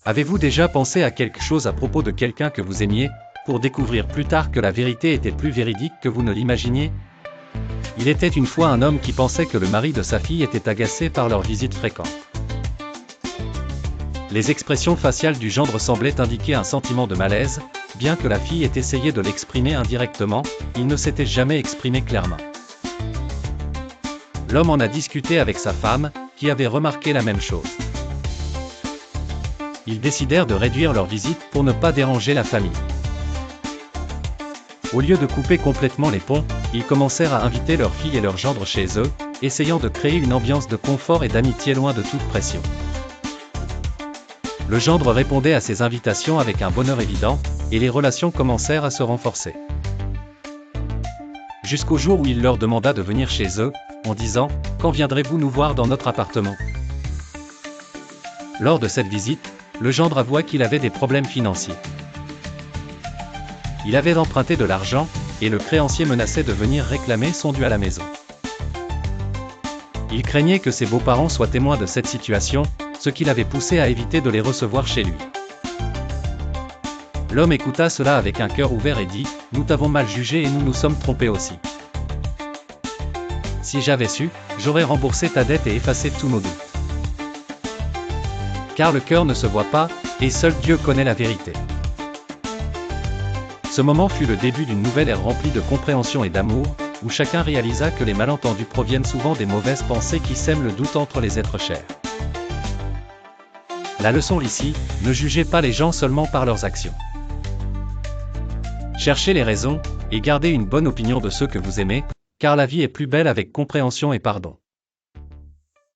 Avez-vous déjà pensé à quelque chose à propos de quelqu'un que vous aimiez, pour découvrir plus tard que la vérité était plus véridique que vous ne l'imaginiez? Il était une fois un homme qui pensait que le mari de sa fille était agacé par leurs visites fréquentes. Les expressions faciales du gendre semblaient indiquer un sentiment de malaise, bien que la fille ait essayé de l'exprimer indirectement, il ne s'était jamais exprimé clairement. L'homme en a discuté avec sa femme, qui avait remarqué la même chose. Ils décidèrent de réduire leurs visites pour ne pas déranger la famille. Au lieu de couper complètement les ponts, ils commencèrent à inviter leur fille et leur gendre chez eux, essayant de créer une ambiance de confort et d'amitié loin de toute pression. Le gendre répondait à ces invitations avec un bonheur évident, et les relations commencèrent à se renforcer. Jusqu'au jour où il leur demanda de venir chez eux, en disant « Quand viendrez-vous nous voir dans notre appartement ?» Lors de cette visite, le gendre avoua qu'il avait des problèmes financiers. Il avait emprunté de l'argent, et le créancier menaçait de venir réclamer son dû à la maison. Il craignait que ses beaux-parents soient témoins de cette situation, ce qui l'avait poussé à éviter de les recevoir chez lui. L'homme écouta cela avec un cœur ouvert et dit « Nous t'avons mal jugé et nous nous sommes trompés aussi. Si j'avais su, j'aurais remboursé ta dette et effacé tous nos doutes. Car le cœur ne se voit pas, et seul Dieu connaît la vérité. » Ce moment fut le début d'une nouvelle ère remplie de compréhension et d'amour, où chacun réalisa que les malentendus proviennent souvent des mauvaises pensées qui sèment le doute entre les êtres chers. La leçon ici, ne jugez pas les gens seulement par leurs actions. Cherchez les raisons, et gardez une bonne opinion de ceux que vous aimez, car la vie est plus belle avec compréhension et pardon.